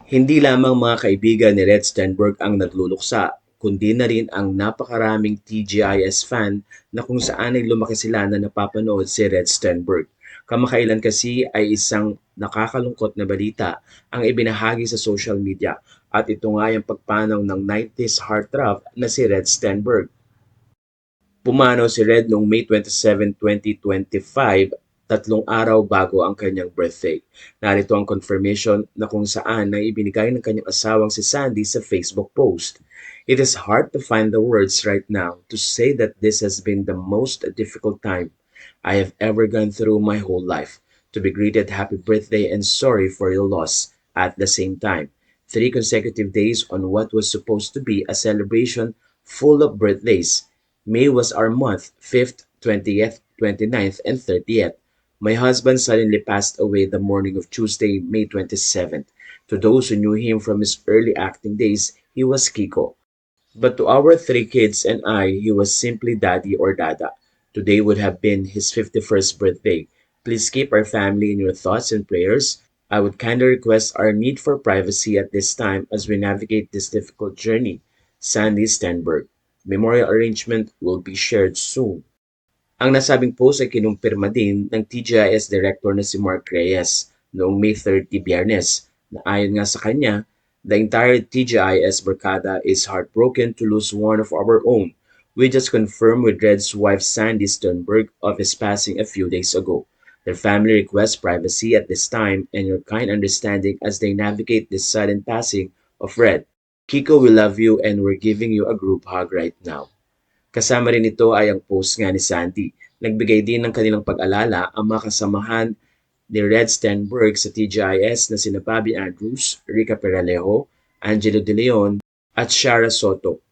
Hindi lamang mga kaibigan ni Red Stenberg ang nagluluksa, kundi na rin ang napakaraming TGIS fan na kung saan ay lumaki sila na napapanood si Red Stenberg. Kamakailan kasi ay isang nakakalungkot na balita ang ibinahagi sa social media at ito nga yung pagpanaw ng 90s heartthrob na si Red Stenberg. Pumanaw si Red noong May 27, 2025, tatlong araw bago ang kanyang birthday. Narito ang confirmation na kung saan na ibinigay ng kanyang asawang si Sandy sa Facebook post. It is hard to find the words right now to say that this has been the most difficult time I have ever gone through my whole life. To be greeted happy birthday and sorry for your loss at the same time. 3 consecutive days on what was supposed to be a celebration full of birthdays. May was our month, 5th, 20th, 29th, and 30th. My husband suddenly passed away the morning of Tuesday, May 27th. To those who knew him from his early acting days, he was Kiko. But to our three kids and I, he was simply Daddy or Dada. Today would have been his 51st birthday. Please keep our family in your thoughts and prayers. I would kindly request our need for privacy at this time as we navigate this difficult journey. Sandy Stenberg. Memorial arrangement will be shared soon. Ang nasabing post ay kinumpirma din ng TGIS Director na si Mark Reyes noong May 30, Biyernes, na ayon nga sa kanya, the entire TGIS Barkada is heartbroken to lose one of our own. We just confirmed with Red's wife Sandy Sternberg of his passing a few days ago. Their family requests privacy at this time and your kind understanding as they navigate this sudden passing of Red. Kiko, we love you and we're giving you a group hug right now. Kasama rin ito ay ang post nga ni Sandy. Nagbigay din ng kanilang pag-alala ang mga kasamahan ni Red Stenberg sa TGIS na sina Bobby Andrews, Rica Peralejo, Angelo De Leon, at Shara Soto.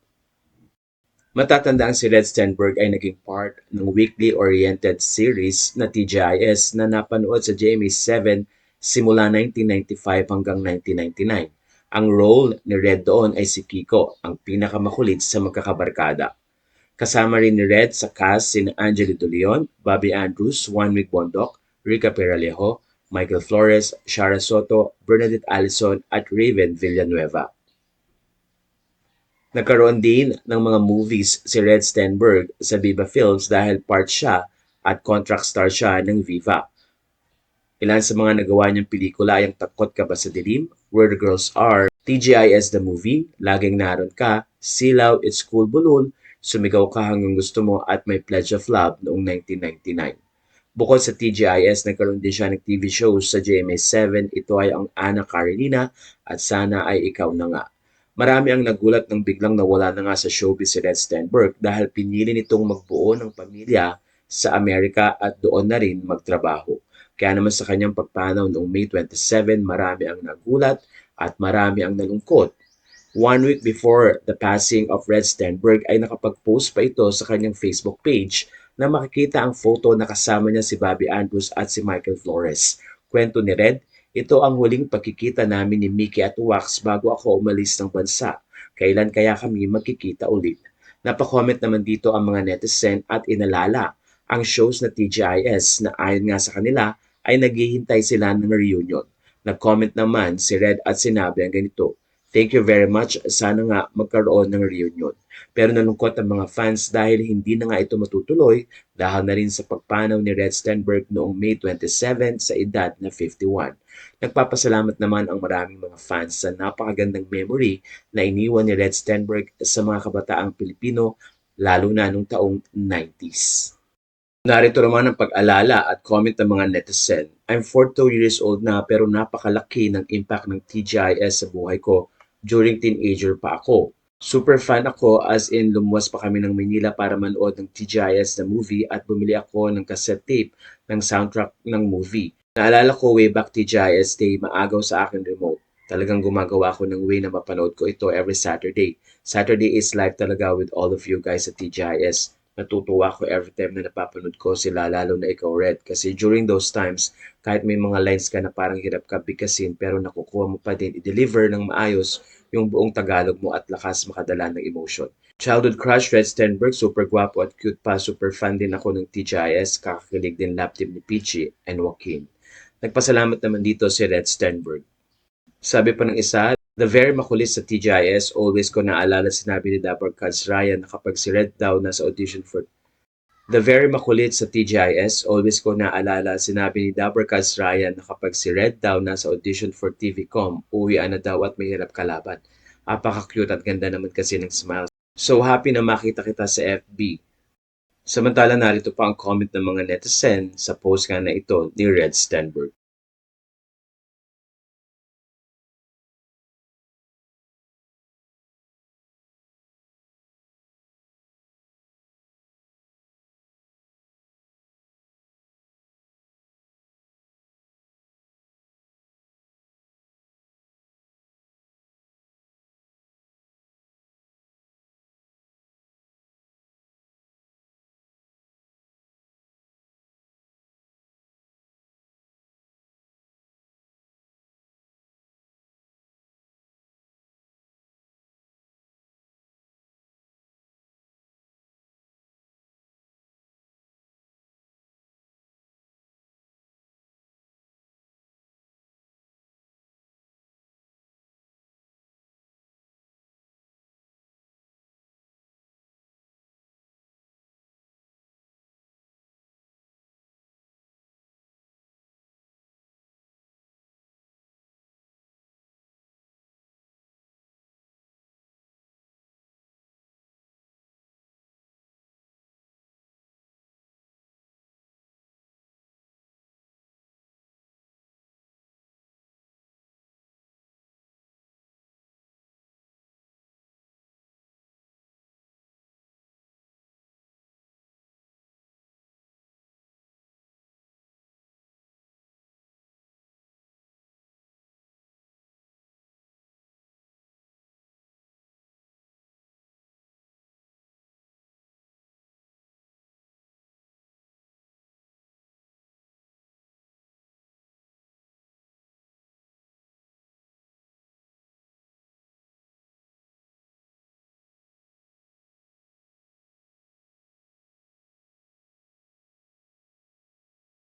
Matatandaan si Red Stenberg ay naging part ng weekly-oriented series na TGIS na napanood sa GMA7 simula 1995 hanggang 1999. Ang role ni Red doon ay si Kiko, ang pinakamakulit sa magkakabarkada. Kasama rin ni Red sa cast sina Angelo De Leon, Bobby Andrews, Juan Wick Bondoc, Rica Peralejo, Michael Flores, Shara Soto, Bernadette Allison at Raven Villanueva. Nagkaroon din ng mga movies si Red Stenberg sa Viva Films dahil part siya at contract star siya ng Viva. Ilan sa mga nagawa niyang pelikula ay ang Takot Ka Ba sa Dilim, Where the Girls Are, TGIS The Movie, Laging Naroon Ka, Silaw, It's Cool Bulol, Sumigaw Ka Hanggang Gusto Mo at My Pledge of Love noong 1999. Bukod sa TGIS, nagkaroon din siya ng TV shows sa GMA7. Ito ay ang Ana Karenina at Sana Ay Ikaw Na Nga. Marami ang nagulat nang biglang nawala na nga sa showbiz si Red Stenberg dahil pinili nitong magbuo ng pamilya sa Amerika at doon na rin magtrabaho. Kaya naman sa kanyang pagpanaw noong May 27, marami ang nagulat at marami ang nalungkot. 1 week before the passing of Red Stenberg ay nakapag-post pa ito sa kanyang Facebook page na makikita ang photo na kasama niya si Bobby Andrews at si Michael Flores. Kwento ni Red, ito ang huling pagkikita namin ni Mickey at Wax bago ako umalis ng bansa. Kailan kaya kami magkikita ulit? Napacomment naman dito ang mga netizen at inalala ang shows na TGIS na ayon nga sa kanila ay naghihintay sila ng reunion. Nag-comment naman si Red at sinabi ang ganito, "Thank you very much, sana nga magkaroon ng reunion." Pero nalungkot ang mga fans dahil hindi na nga ito matutuloy dahil na rin sa pagpanaw ni Red Stenberg noong May 27 sa edad na 51. Nagpapasalamat naman ang maraming mga fans sa napakagandang memory na iniwan ni Red Stenberg sa mga kabataang Pilipino lalo na noong taong 90s. Narito naman ang pag-alala at comment ng mga netizen. I'm 42 years old na pero napakalaki ng impact ng TGIS sa buhay ko during teenager pa ako. Super fan ako as in lumuwas pa kami ng Manila para manood ng TGIS na movie at bumili ako ng cassette tape ng soundtrack ng movie. Naalala ko way back TGIS day, maagaw sa akin remote. Talagang gumagawa ko ng way na mapanood ko ito every Saturday. Saturday is live talaga with all of you guys at TGIS. Natutuwa ako every time na napapanood ko sila, lalo na ikaw, Red. Kasi during those times, kahit may mga lines ka na parang hirap ka bigkasin, pero nakukuha mo pa din i-deliver ng maayos yung buong Tagalog mo at lakas makadala ng emotion. Childhood crush, Red Stenberg, super gwapo at cute pa. Super fan din ako ng TGIS. Kakakilig din lap team ni Peachy and Joaquin. Nagpasalamat naman dito si Red Stenberg. Sabi pa ng isa, the very makulit sa TGIS, always ko naalala sinabi ni Dapper Cats Ryan na kapag si Red daw nasa audition for The very makulit sa TGIS, always ko naalala sinabi ni Dapper Cats Ryan na kapag si Red daw nasa audition for TVCom, uwian na daw at mahirap kalaban. Apaka-cute at ganda naman kasi ng smile. So happy na makita kita sa FB. Samantala narito pa ang comment ng mga netizen sa post nga na ito ni Red Stenberg.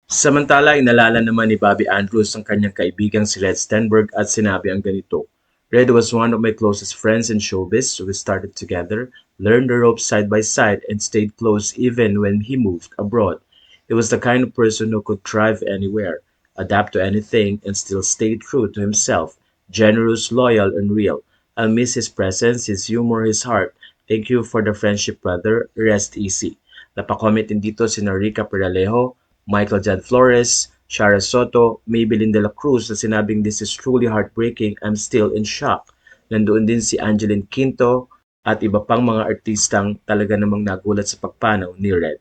Samantala, inalala naman ni Bobby Andrews ang kanyang kaibigang si Red Stenberg at sinabi ang ganito, Red was one of my closest friends in showbiz. We started together, learned the ropes side by side, and stayed close even when he moved abroad. He was the kind of person who could thrive anywhere, adapt to anything, and still stay true to himself. Generous, loyal, and real. I'll miss his presence, his humor, his heart. Thank you for the friendship, brother. Rest easy. Napakomment din dito si Rica Peralejo, Michael Jan Flores, Shara Soto, Maybelline de la Cruz na sinabing this is truly heartbreaking, I'm still in shock. Nandoon din si Angeline Quinto at iba pang mga artistang talaga namang nagulat sa pagpanaw ni Red.